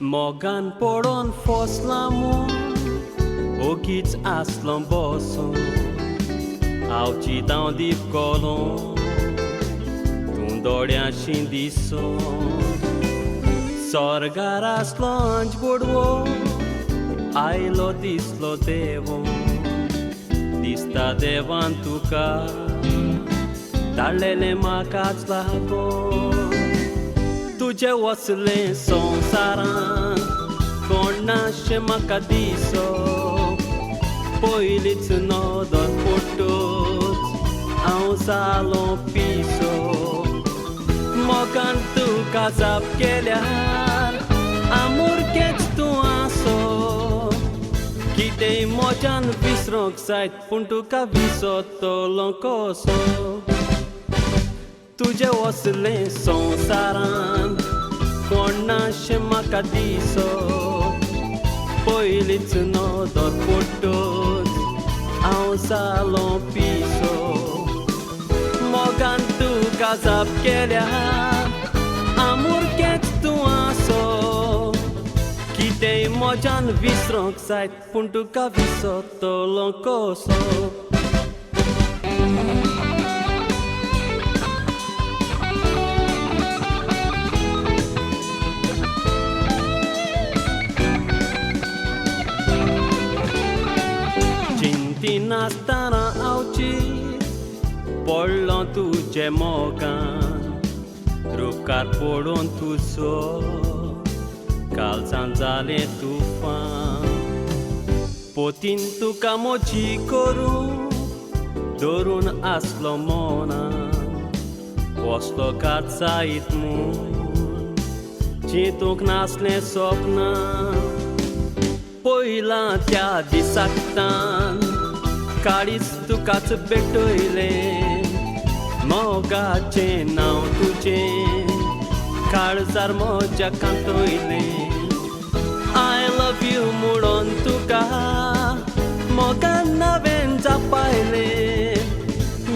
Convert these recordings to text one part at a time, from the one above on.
मोगान पडोन फसलां म्हूण ओगीच आसलो बसून हांव चिंतां दीप कोलोन तूं दोळ्यांशी दिसून सोर्गार आसलो अंज बोडवो आयलो दिसलो देवो दिसता देवान तुका धाडलेलें म्हाकाच लागून तुजें वसलें संवसारान कोण नाशें म्हाका दिसो पयलींच नदर पडटूच हांव जालो पिसो मोगान तुका जाप केल्यार आमुरकेंच तूं आसो कितेंय मोजान विसरूंक जायत पूण तुका विसरतलो कसो तुजें वसलें संवसारान कोण नाशें म्हाका दिसो पयलींच नदर पडटूच हांव जालो पिसो मोगान तुका जाप केल्यार आमुरकेंच तूं आसो कितेंय मोजान विसरूंक जायत पूण तुका विसरतलो कसो चिंती नासतना हांवची पडलो तुजे मोगान रुखार पडून तुजो काळजान जालें तुफान पोतीन तुका मोची करून धरून आसलो मनान वसलो कात जायत म्हूण चिंतूंक नासलें सपनां पयलां त्या दिसाकतान काळीज तुकाच भेटयलें मोगाचें नांव तुजें काळजार म्हज्या कांतयलें आय लव यू म्हणून तुका मोगान नवें जापायलें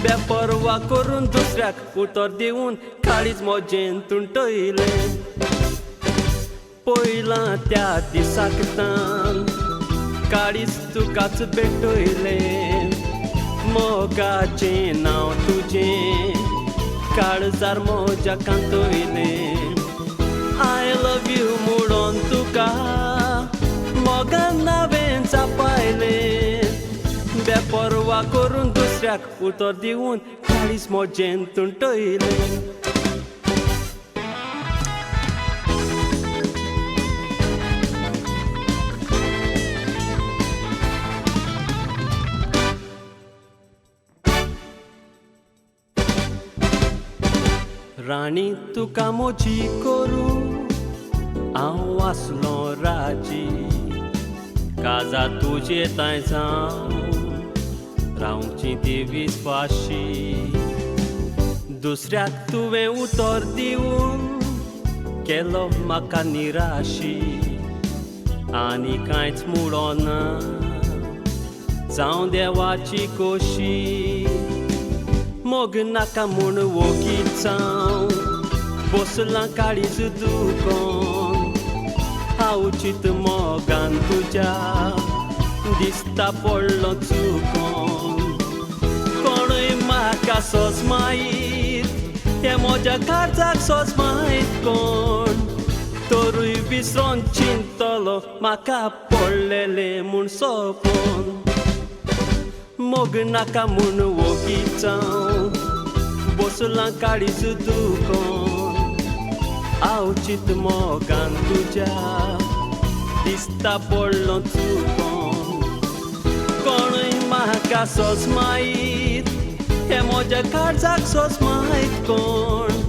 बेपरवा करून दुसऱ्याक उतर दिवन काळीज म्हजें तुंटयलें पयलां त्या दिसाकतान काळीज तुकाच भेटयलें मोगाचें नांव तुजें काळजार म्हज्या कांतयलें आय लव यू म्हणून तुका मोगान नवें जापायलें बेपरवा करून दुसऱ्याक उतर दिवन काळीज म्हजें तुंटयलें राणी तुका मोजी करून हांव आसलो राजी काजा तुजे ताय जावन रावची ती विस्वाशी दुसऱ्याक तुवें उतर दिवन केलो म्हाका निराशी आनी कांयच मुडोना जावं देवाची खोशी मोग नाका म्हूण वोगीत जावं बसलां काळीज दुखोन हांव चिंत मोगान तुज्या दिसता पडलो चुकोन कोणूय म्हाका सोस मायत ते म्हज्या काळजाक सोस मायत कोण तरूय विसरोन चिंतलो म्हाका पडलेलें म्हूण सोपोन मोग नाका म्हूण वोगीत जावं बसलां काळीज दुखोन हांव चिंत मोगान तुज्या दिसता पडलो चुकोन कोणूय म्हाका सोस मायत हे म्हज्या काळजाक सोस मायत कोण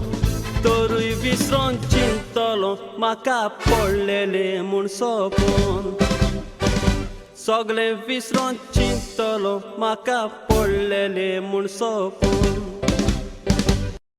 तरूय विसरोन चिंतलो म्हाका पडलेलें म्हूण सोपोन सगळें विसरोन चिंतलो म्हाका पडलेलें म्हूण सोपोन